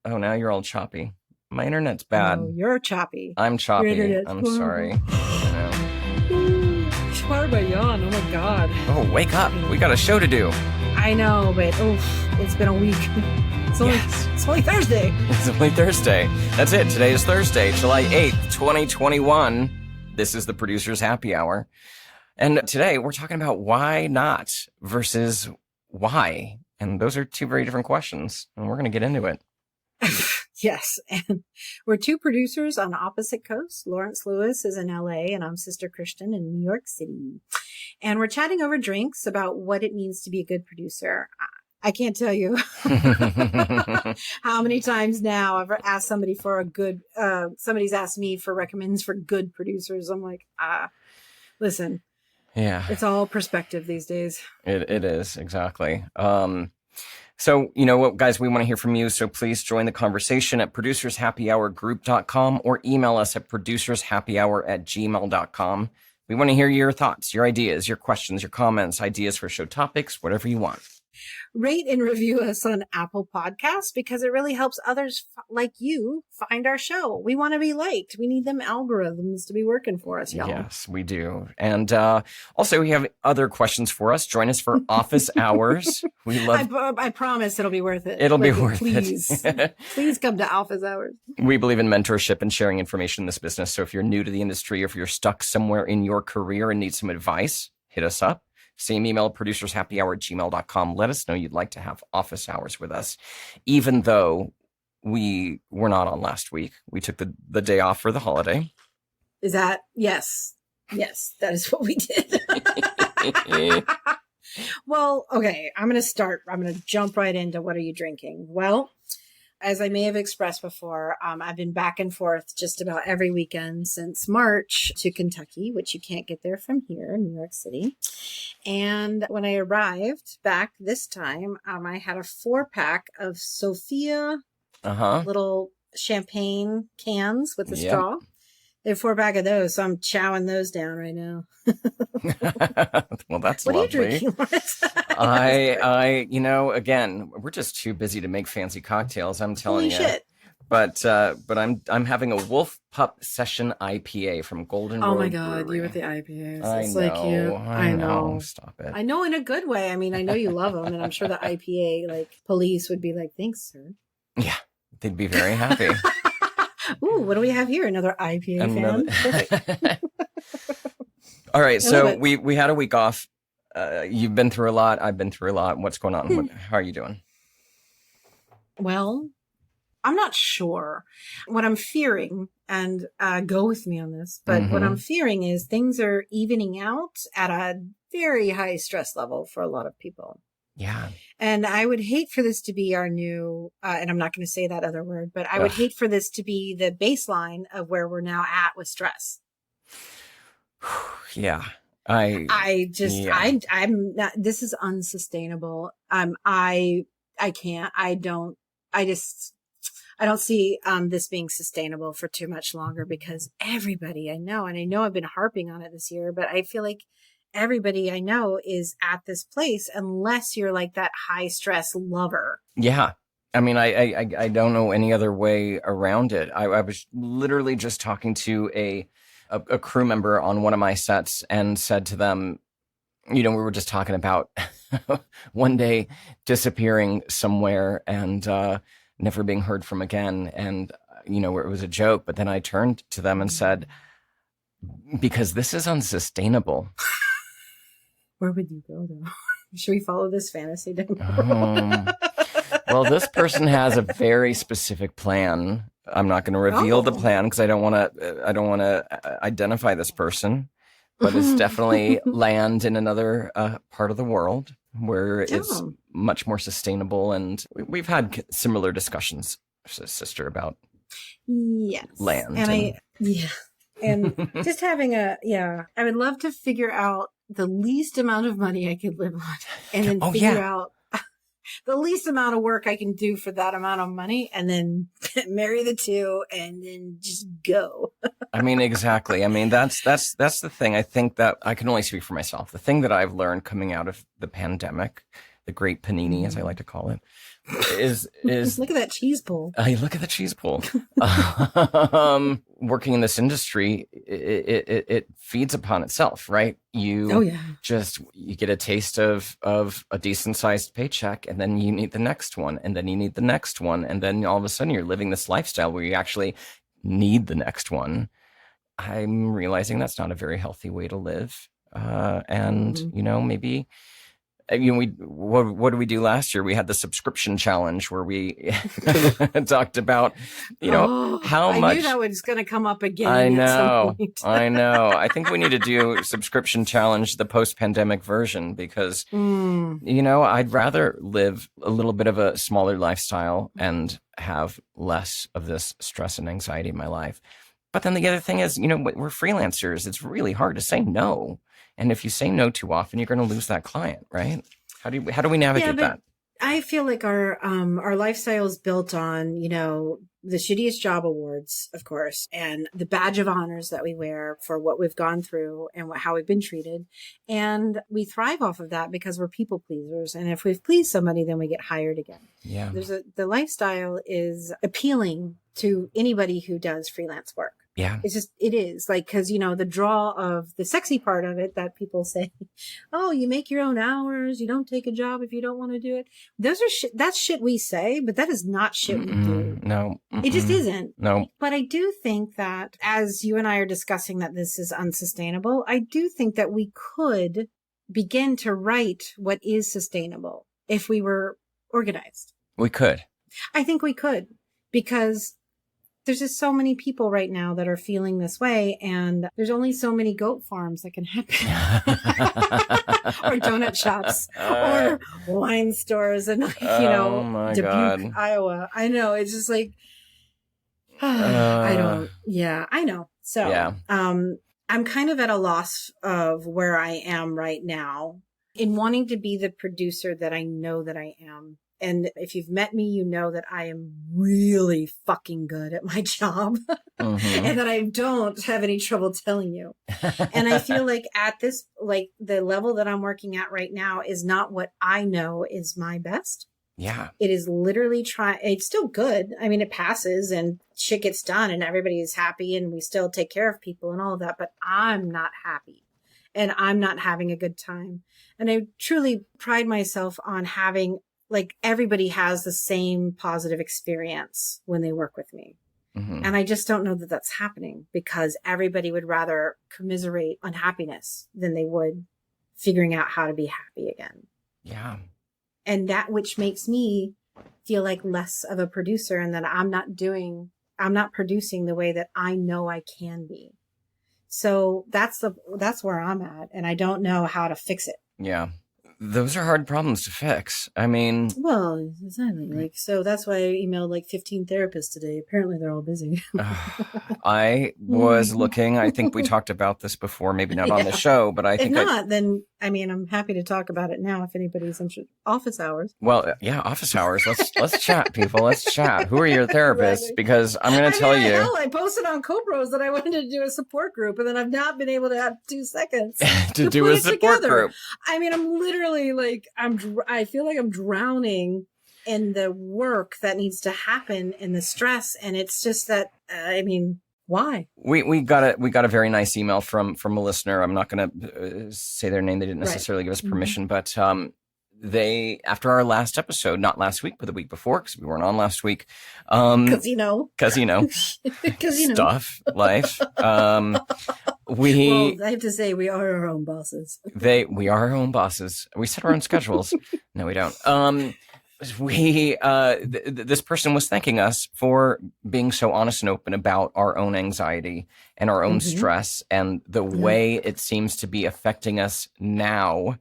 Oh, now you're all choppy. My internet's No, bad. you're choppy. I'm Your choppy. internet's I'm horrible. sorry. I Charbayan, oh my God. know. Oh, wake up. We got a show to do. I know, but it's been a week. It's only, Yes. it's only Thursday. It's only Thursday. That's it. Today is Thursday, July 8th, 2021. This is the Producer's Happy Hour. And today we're talking about why not versus why. And those are two very different questions. And we're going to get into it. Yes. And we're two producers on opposite coasts. Lawrence Lewis is in LA and I'm Sister Christian in New York City. And we're chatting over drinks about what it means to be a good producer. I can't tell you how many times now I've asked somebody for a good, somebody's asked me for recommends for good producers. I'm like, listen, Yeah, it's all perspective these days. it is. Exactly. So, you know what, guys, we want to hear from you. So please join the conversation at producershappyhourgroup.com or email us at producershappyhour@gmail.com. We want to hear your thoughts, your ideas, your questions, your comments, ideas for show topics, whatever you want. Rate and review us on Apple Podcasts because it really helps others like you find our show. We want to be liked. We need them algorithms to be working for us, y'all. Yes, we do. And also, we have other questions for us. Join us for office hours. We love. I promise it'll be worth it. It'll be Like, worth please, it. please come to office hours. We believe in mentorship and sharing information in this business. So if you're new to the industry, or if you're stuck somewhere in your career and need some advice, hit us up. Same email, producershappyhour@gmail.com. Let us know you'd like to have office hours with us. Even though we were not on last week. We took the day off for the holiday. Is that? Yes. Yes, that is what we did. Well, okay, I'm going to jump right into what are you drinking? Well, as I may have expressed before, I've been back and forth just about every weekend since March to Kentucky, which you can't get there from here in New York City. And when I arrived back this time, I had a 4-pack of Sophia little champagne cans with a straw. They have 4-pack of those, so I'm chowing those down right now. Well, that's what lovely. Are you drinking, Lawrence? Again, we're just too busy to make fancy cocktails. I'm telling Holy you. shit. But I'm having a Wolf Pup Session IPA from Golden Road. Oh my God, Brewery. you with the IPAs. I It's know, like you. I know. Stop it. I know in a good way. I mean, I know you love them, and I'm sure the IPA police would be like, "Thanks, sir." Yeah, they'd be very happy. Ooh, what do we have here? Another IPA fan. Perfect. All right, so we had a week off. You've been through a lot. I've been through a lot. What's going on? How are you doing? Well, I'm not sure. What I'm fearing, and go with me on this, but what I'm fearing is things are evening out at a very high stress level for a lot of people. Yeah. And I would hate for this to be our new, and I'm not going to say that other word, but I would hate for this to be the baseline of where we're now at with stress. Yeah. I'm not, this is unsustainable. I can't, I don't see, this being sustainable for too much longer because everybody I know, and I know I've been harping on it this year, but I feel like everybody I know is at this place unless you're like that high stress lover. Yeah. I mean, I don't know any other way around it. I was literally just talking to a crew member on one of my sets and said to them, we were just talking about one day disappearing somewhere and never being heard from again. And, where it was a joke. But then I turned to them and said, because this is unsustainable. Where would you go, though? Should we follow this fantasy down? Well, this person has a very specific plan. I'm not going to reveal the plan because I don't want to identify this person, but it's definitely land in another part of the world where it's much more sustainable. And we've had similar discussions, sister, about land. And just having I would love to figure out the least amount of money I could live on and then figure out the least amount of work I can do for that amount of money and then marry the two and then just go. I mean, exactly. I mean, that's the thing. I think that I can only speak for myself. The thing that I've learned coming out of the pandemic, the great panini, as I like to call it, is Look at that cheese pull. look at the cheese pull. Working in this industry, it feeds upon itself, right? Oh yeah. You get a taste of a decent sized paycheck, and then you need the next one, and then you need the next one, and then all of a sudden you're living this lifestyle where you actually need the next one. I'm realizing that's not a very healthy way to live. And maybe what did we do last year? We had the subscription challenge where we talked about, how much. I knew that was going to come up again. I know. At some point. I know. I think we need to do subscription challenge, the post-pandemic version, because, I'd rather live a little bit of a smaller lifestyle and have less of this stress and anxiety in my life. But then the other thing is, we're freelancers. It's really hard to say no. And if you say no too often, you're going to lose that client, right? How do we navigate that? I feel like our lifestyle is built on, the shittiest job awards, of course, and the badge of honors that we wear for what we've gone through and how we've been treated. And we thrive off of that because we're people pleasers. And if we've pleased somebody, then we get hired again. Yeah. The lifestyle is appealing to anybody who does freelance work. Yeah. It is like, cause the draw of the sexy part of it that people say, oh, you make your own hours. You don't take a job if you don't want to do it. That's shit we say, but that is not shit we do. No. It just isn't. No. But I do think that as you and I are discussing that this is unsustainable, I do think that we could begin to write what is sustainable if we were organized. We could. I think we could, because there's just so many people right now that are feeling this way, and there's only so many goat farms that can happen, or donut shops, or wine stores, and Dubuque, God. Iowa. I know, it's just like, I know. So, yeah. I'm kind of at a loss of where I am right now in wanting to be the producer that I know that I am. And if you've met me, you know that I am really fucking good at my job and that I don't have any trouble telling you. And I feel like at this, like the level that I'm working at right now is not what I know is my best. Yeah. It is literally it's still good. I mean, it passes and shit gets done and everybody is happy and we still take care of people and all of that, but I'm not happy and I'm not having a good time. And I truly pride myself on having, like, everybody has the same positive experience when they work with me. Mm-hmm. And I just don't know that that's happening because everybody would rather commiserate unhappiness than they would figuring out how to be happy again. Yeah. And that which makes me feel like less of a producer and that I'm not producing the way that I know I can be. So that's where I'm at. And I don't know how to fix it. Yeah. Those are hard problems to fix. I mean, well, exactly. So that's why I emailed 15 therapists today. Apparently they're all busy. I was looking, I think we talked about this before, maybe not on the show, but I think if not, then I'm happy to talk about it now if anybody's interested. Office hours. Well, yeah, office hours. Let's chat, people. Let's chat. Who are your therapists? Because I'm going to tell you. Hell, I posted on CoPros that I wanted to do a support group, and then I've not been able to have 2 seconds to do a support group. I'm literally I feel like I'm drowning in the work that needs to happen and the stress. And it's just that, why? We got a very nice email from a listener. I'm not going to say their name. They didn't necessarily give us permission, but they, after our last episode, not last week, but the week before, because we weren't on last week. Because stuff, life. Well, I have to say, we are our own bosses. We are our own bosses. We set our own schedules. No, we don't. This person was thanking us for being so honest and open about our own anxiety and our own stress and the way it seems to be affecting us now,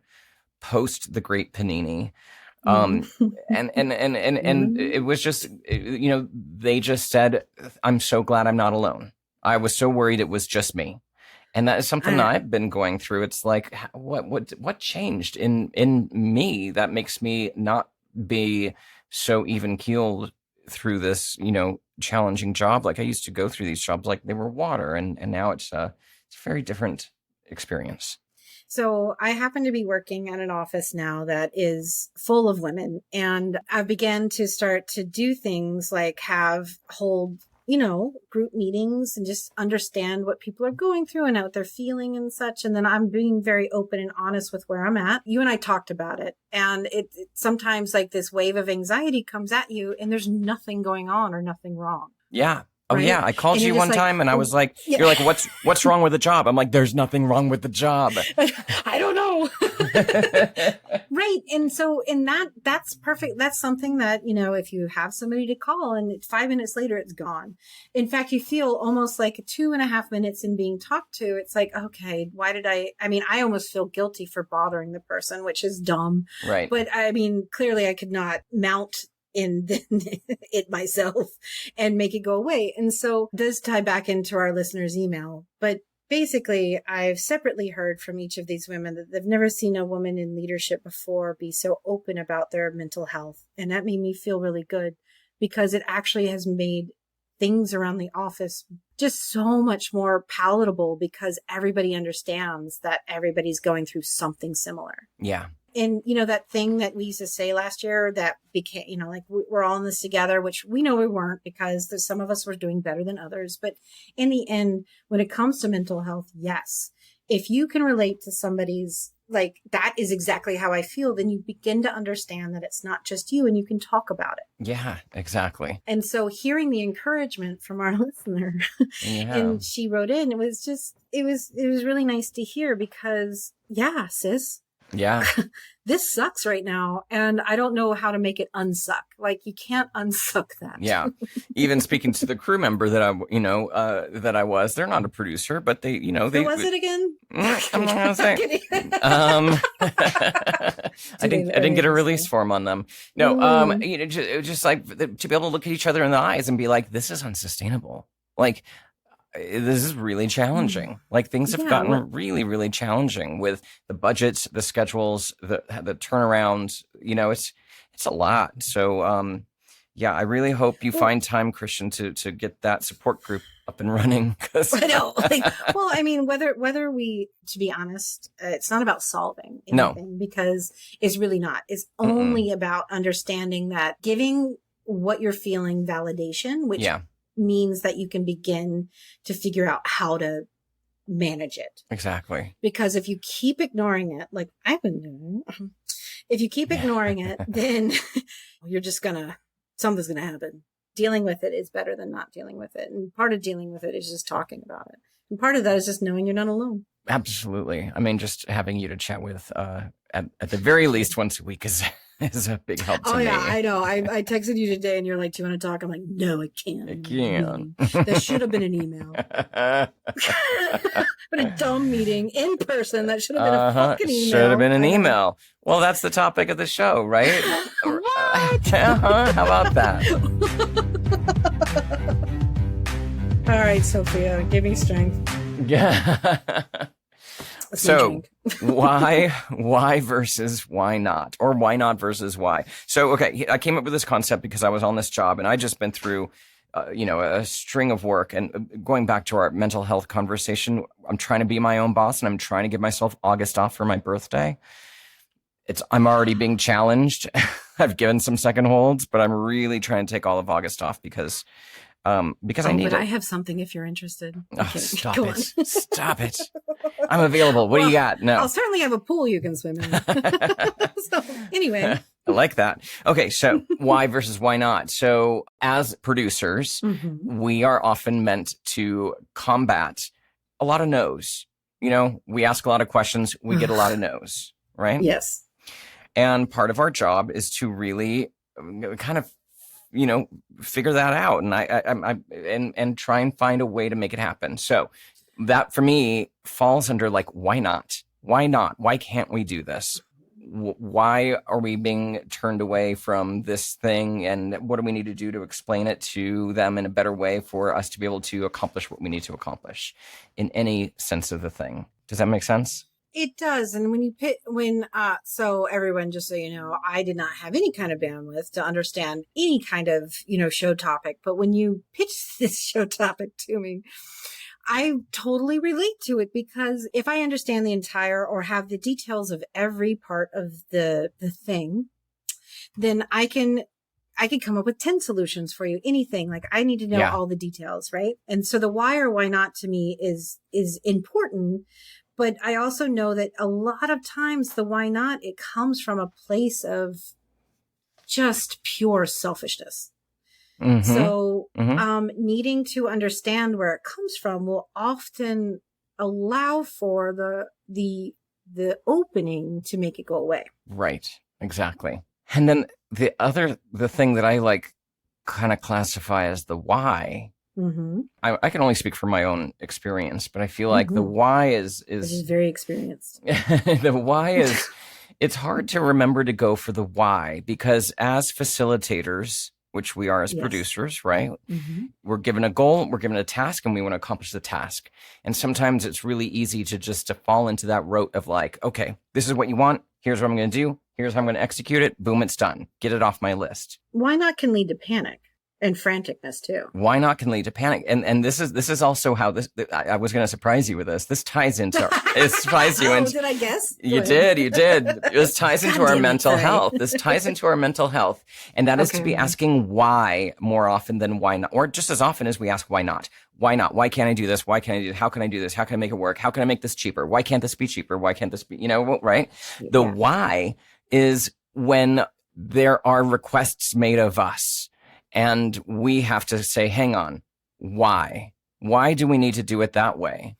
post the Great Panini. And it was just, they just said, I'm so glad I'm not alone. I was so worried it was just me. And that is something that I've been going through. It's like, what changed in me that makes me not be so even keeled through this, challenging job? Like I used to go through these jobs like they were water, and now it's a very different experience. So I happen to be working at an office now that is full of women, and I began to start to do things like hold, group meetings and just understand what people are going through and what they're feeling and such. And then I'm being very open and honest with where I'm at. You and I talked about it. And it sometimes like this wave of anxiety comes at you and there's nothing going on or nothing wrong. Yeah. Oh, right? yeah. I called And you you're one just like, time and I was like, yeah. you're like, what's wrong with the job? I'm like, there's nothing wrong with the job. I don't know. Right. And so that's perfect. That's something that, if you have somebody to call and 5 minutes later, it's gone. In fact, you feel almost like 2.5 minutes in being talked to. It's like, okay, why did I almost feel guilty for bothering the person, which is dumb. Right. But clearly I could not mount in it myself and make it go away. And so it does tie back into our listeners' email. But basically, I've separately heard from each of these women that they've never seen a woman in leadership before be so open about their mental health. And that made me feel really good because it actually has made things around the office just so much more palatable because everybody understands that everybody's going through something similar. Yeah. And, that thing that we used to say last year that became, like we're all in this together, which we know we weren't because some of us were doing better than others. But in the end, when it comes to mental health, yes, if you can relate to somebody's like, that is exactly how I feel, then you begin to understand that it's not just you and you can talk about it. Yeah, exactly. And so hearing the encouragement from our listener and she wrote in, it was really nice to hear because yeah, sis. Yeah. This sucks right now. And I don't know how to make it unsuck. Like you can't unsuck that. Yeah. Even speaking to the crew member that I was, they're not a producer, but they, Who was it again? I'm not gonna say. I didn't get a release form on them. No. Just like to be able to look at each other in the eyes and be like, this is unsustainable. Like, this is really challenging. Like things have gotten really, really challenging with the budgets, the schedules, the turnaround. It's a lot. So, I really hope you find time, Christian, to get that support group up and running. I know. Whether we, to be honest, it's not about solving anything because it's really not. It's only about understanding that giving what you're feeling validation, which means that you can begin to figure out how to manage it. Exactly. Because if you keep ignoring it, like I've been doing, if you keep ignoring it, then you're just something's going to happen. Dealing with it is better than not dealing with it. And part of dealing with it is just talking about it. And part of that is just knowing you're not alone. Absolutely. just having you to chat with, at the very least once a week is a big help to me. Oh yeah, I know. I texted you today and you're like, do you want to talk? I'm like, no, I can't. I can't. There should have been an email. But a dumb meeting in person. That should have been a fucking email. Should have been an email. Well, that's the topic of the show, right? What? How about that? All right, Sophia, give me strength. Yeah. So why versus why not? Or why not versus why? So, okay, I came up with this concept because I was on this job and I just been through, a string of work. And going back to our mental health conversation, I'm trying to be my own boss and I'm trying to give myself August off for my birthday. I'm already being challenged. I've given some second holds, but I'm really trying to take all of August off because I need it. I have something if you're interested. Oh, stop it. Stop it. I'm available. What do you got? No. I'll certainly have a pool you can swim in. So, anyway. I like that. Okay. So why versus why not? So as producers, we are often meant to combat a lot of no's. We ask a lot of questions. We get a lot of no's, right? Yes. And part of our job is to really kind of figure that out and try and find a way to make it happen. So that for me falls under like, why not? Why not? Why can't we do this? Why are we being turned away from this thing? And what do we need to do to explain it to them in a better way for us to be able to accomplish what we need to accomplish in any sense of the thing? Does that make sense? It does. And so everyone, just so you know, I did not have any kind of bandwidth to understand any kind of, show topic. But when you pitched this show topic to me, I totally relate to it because if I understand the entire or have the details of every part of the thing, then I can come up with 10 solutions for you. Anything. Like I need to know all the details, right? And so the why or why not to me is important. But I also know that a lot of times the why not, it comes from a place of just pure selfishness. Mm-hmm. So, needing to understand where it comes from will often allow for the opening to make it go away. Right. Exactly. And then the thing that I like kind of classify as the why, I can only speak from my own experience, but I feel like the why is very experienced. The why is, it's hard to remember to go for the why because as facilitators, which we are as producers, right? We're given a goal, we're given a task, and we want to accomplish the task. And sometimes it's really easy to fall into that rote of like, okay, this is what you want. Here's what I'm going to do. Here's how I'm going to execute it. Boom, it's done. Get it off my list. Why not can lead to panic and franticness too. Why not can lead to panic. And this is also how this, I was going to surprise you with this. This ties into, did I guess? You did. This ties into our mental health. This ties into our mental health. And that is to be asking why more often than why not, or just as often as we ask why not. Why not? Why can't I do this? Why can't I do this? How can I do this? How can I make it work? How can I make this cheaper? Why can't this be cheaper? Why can't this be, right? The why is when there are requests made of us and we have to say, hang on, why? Why do we need to do it that way?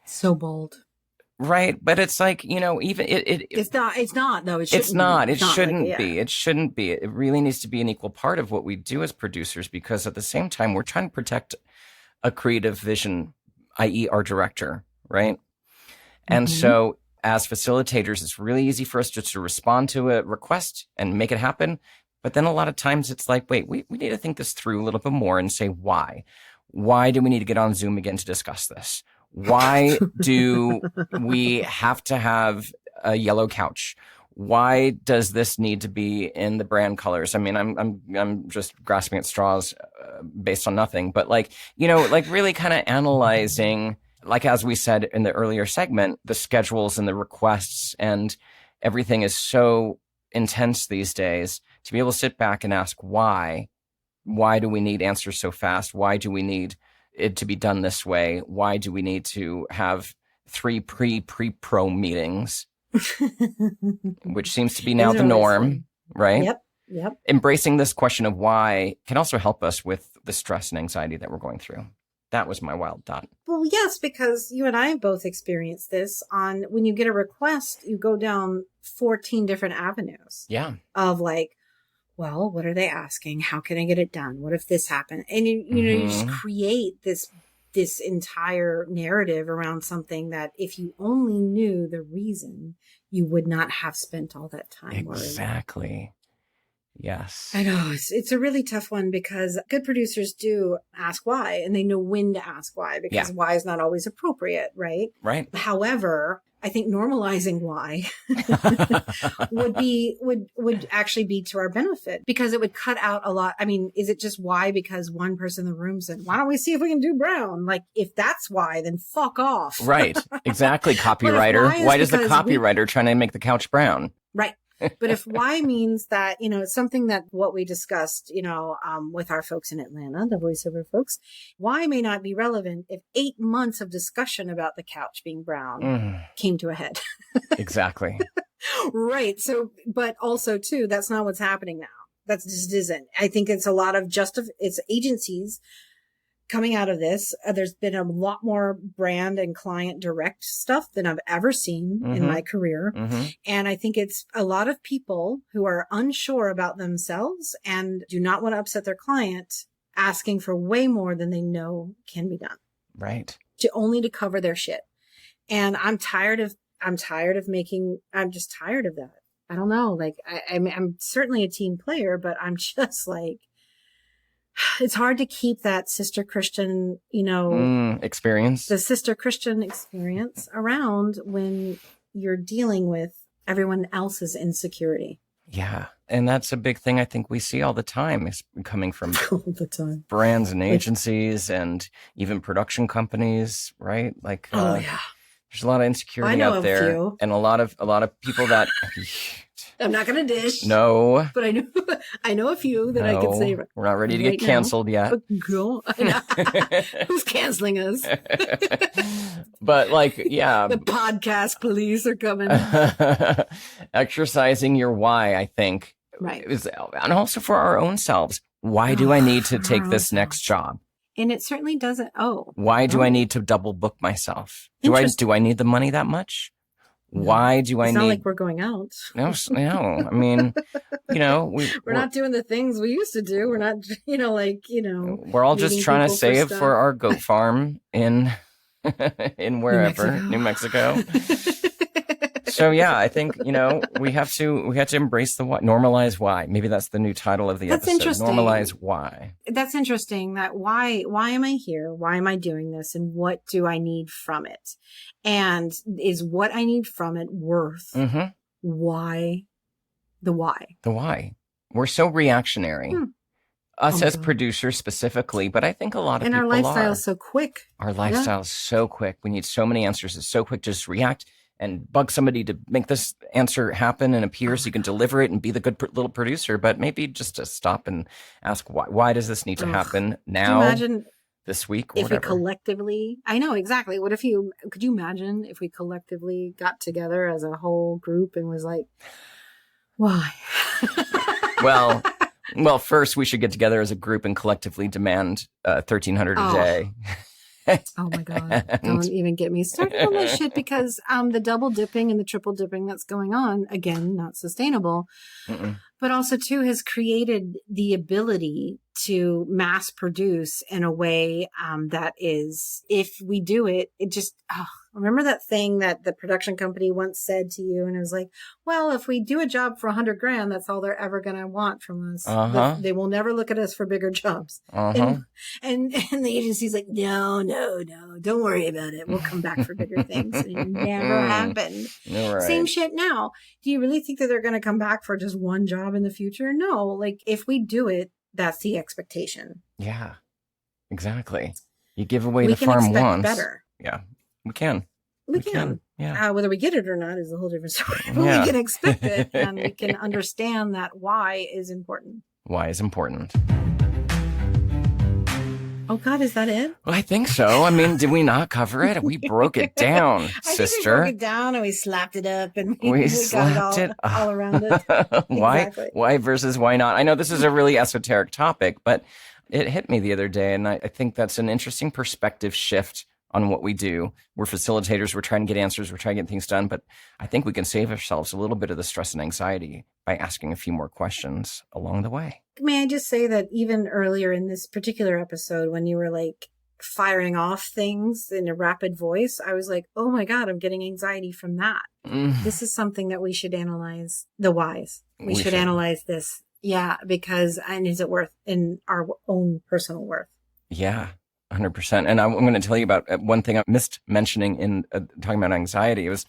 So bold. Right. But it's like, even it's not though. It shouldn't be. It really needs to be an equal part of what we do as producers, because at the same time, we're trying to protect a creative vision, i.e. our director. Right. And so as facilitators, it's really easy for us just to respond to a request and make it happen. But then a lot of times it's like, wait, we need to think this through a little bit more and say, why? Why do we need to get on Zoom again to discuss this? Why do we have to have a yellow couch? Why does this need to be in the brand colors? I mean, I'm just grasping at straws based on nothing, but really kind of analyzing, like, as we said in the earlier segment, the schedules and the requests and everything is so intense these days. To be able to sit back and ask why do we need answers so fast? Why do we need it to be done this way? Why do we need to have 3 pre-pro meetings, which seems to be now the norm, right? Yep. Embracing this question of why can also help us with the stress and anxiety that we're going through. That was my wild thought. Well, yes, because you and I have both experienced this on when you get a request, you go down 14 different avenues. Yeah. Of like, well, what are they asking? How can I get it done? What if this happened? And you just create this entire narrative around something that if you only knew the reason, you would not have spent all that time worrying. Exactly. Yes. I know it's a really tough one because good producers do ask why, and they know when to ask why, because why is not always appropriate, right? Right. However, I think normalizing why would actually be to our benefit, because it would cut out a lot. I mean, is it just why because one person in the room said, why don't we see if we can do brown? Like, if that's why, then fuck off. Right. Exactly. Copywriter. Why does the copywriter trying to make the couch brown? Right. But if why means that, it's something that what we discussed, with our folks in Atlanta, the voiceover folks, why may not be relevant if 8 months of discussion about the couch being brown came to a head. Exactly. Right. So, but also too, that's not what's happening now. That just isn't. I think it's a lot of it's agencies coming out of this. There's been a lot more brand and client direct stuff than I've ever seen in my career. And I think it's a lot of people who are unsure about themselves and do not want to upset their client, asking for way more than they know can be done. Right. To cover their shit. And I'm just tired of that. I don't know. Like, I'm certainly a team player, but I'm just like, it's hard to keep that sister Christian, experience, the sister Christian experience around when you're dealing with everyone else's insecurity. Yeah. And that's a big thing I think we see all the time is coming from All the time. brands and agencies and even production companies, right? Like, Yeah. there's a lot of insecurity out there, few. and a lot of people that I'm not going to dish. no, But I know a few that I can say. we're not ready to right get canceled yet. But go. Who's canceling us? But like, yeah, The podcast police are coming. exercising your why, I think, Right. is, and also for our own selves. Why do I need to For take our this own next job? And it certainly doesn't. Why do Oh. I need to double book myself? Do Interesting. I need the money that much? No. Why do I It's not need? like we're going out. No, I mean, We're not doing the things we used to do. We're not, We're all just meeting trying to people for save stuff. for our goat farm in wherever, New Mexico. So yeah, I think we have to embrace the why, normalize why. Maybe that's the new title of the That's episode. interesting. Normalize why. That's interesting. That why am I here? Why am I doing this? And what do I need from it? And is what I need from it worth Mm-hmm. why? The why. The why. We're so reactionary. Us Oh, as God. producers specifically, but I think a lot of And people our lifestyle are. is so quick. Our lifestyle is so quick. We need so many answers. It's so quick to just react and bug somebody to make this answer happen and appear so you can deliver it and be the good little producer. But maybe just to stop and ask why. Why does this need to Ugh. happen Could you now, imagine this week, or if we whatever? collectively, I know exactly. Could you imagine if we collectively got together as a whole group and was like, why? Well, first we should get together as a group and collectively demand $1,300 a Oh. day. Oh my God. And- Don't even get me started on this shit because the double dipping and the triple dipping that's going on, again, not sustainable, Mm-mm. but also too has created the ability to mass produce in a way that is, if we do it, it just, remember that thing that the production company once said to you? And it was like, well, if we do a job for $100,000, that's all they're ever going to want from us. Uh-huh. They will never look at us for bigger jobs. Uh-huh. And the agency's like, no, don't worry about it. We'll come back for bigger things. And it never happened. You're right. Same shit now. Do you really think that they're going to come back for just one job in the future? No. Like, if we do it, that's the expectation. Yeah, exactly. You give away We the can farm expect once. better. Yeah, we can. We can. Yeah. Whether we get it or not is a whole different story. But Yeah. we can expect it, and we can understand that why is important. Why is important? Oh God, is that it? Well, I think so. I mean, did we not cover it? We broke it down, I think we sister. broke it down and we slapped it up and We got slapped it it all around it. Why? Exactly. Why versus why not? I know this is a really esoteric topic, but it hit me the other day, and I think that's an interesting perspective shift on what we do. We're facilitators. We're trying to get answers. We're trying to get things done, but I think we can save ourselves a little bit of the stress and anxiety by asking a few more questions along the way. May I just say that even earlier in this particular episode, when you were like firing off things in a rapid voice, I was like, oh my God, I'm getting anxiety from that. This is something that we should analyze, the whys. We should analyze this. Yeah, because, and is it worth in our own personal worth? Yeah, 100%. And I'm going to tell you about one thing I missed mentioning in talking about anxiety. It was,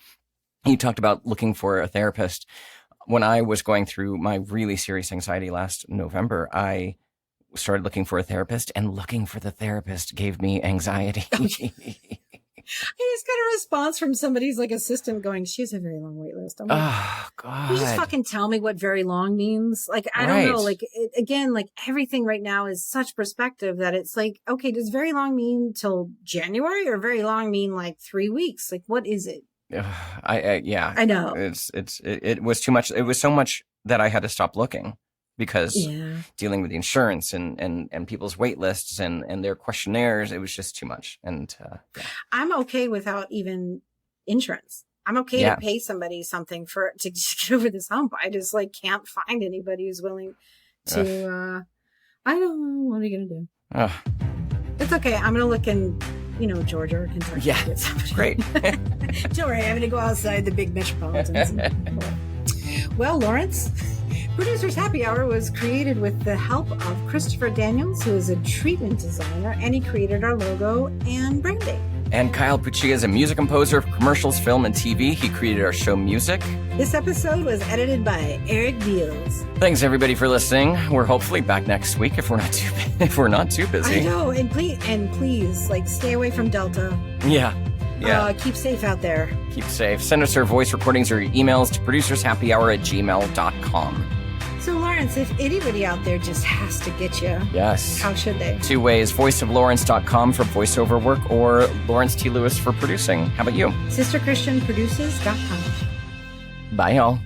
you talked about looking for a therapist. When I was going through my really serious anxiety last November, I started looking for a therapist, and looking for the therapist gave me anxiety. I just got a response from somebody's like assistant going, she has a very long wait list. I'm like, Oh, God. you just fucking tell me what very long means. Like, I don't know. Right. Like, again, like everything right now is such perspective that it's like, okay, does very long mean till January or very long mean like 3 weeks? Like, what is it? Yeah. I know. It was too much. It was so much that I had to stop looking because Yeah. dealing with the insurance and people's wait lists and their questionnaires, it was just too much. And yeah. I'm okay without even insurance. I'm okay Yeah. to pay somebody something to just get over this hump. I just like can't find anybody who's willing to, I don't know. What are you going to do? Ugh. It's okay. I'm going to look in, Georgia or Kentucky. Yeah. Get somebody. Great. Don't worry. I'm going to go outside the big metropolitans. Well, Lawrence, Producers Happy Hour was created with the help of Christopher Daniels, who is a treatment designer, and he created our logo and branding. And Kyle Puccia is a music composer for commercials, film, and TV. He created our show music. This episode was edited by Eric Beals. Thanks everybody for listening. We're hopefully back next week if we're not too busy. I know, and please, like, stay away from Delta. Yeah. Keep safe out there. Keep safe. Send us your voice recordings or your emails to producershappyhour@gmail.com. So, Lawrence, if anybody out there just has to get you, Yes. how should they? 2 ways, voiceoflawrence.com for voiceover work or Lawrence T. Lewis for producing. How about you? SisterChristianProduces.com. Bye, y'all.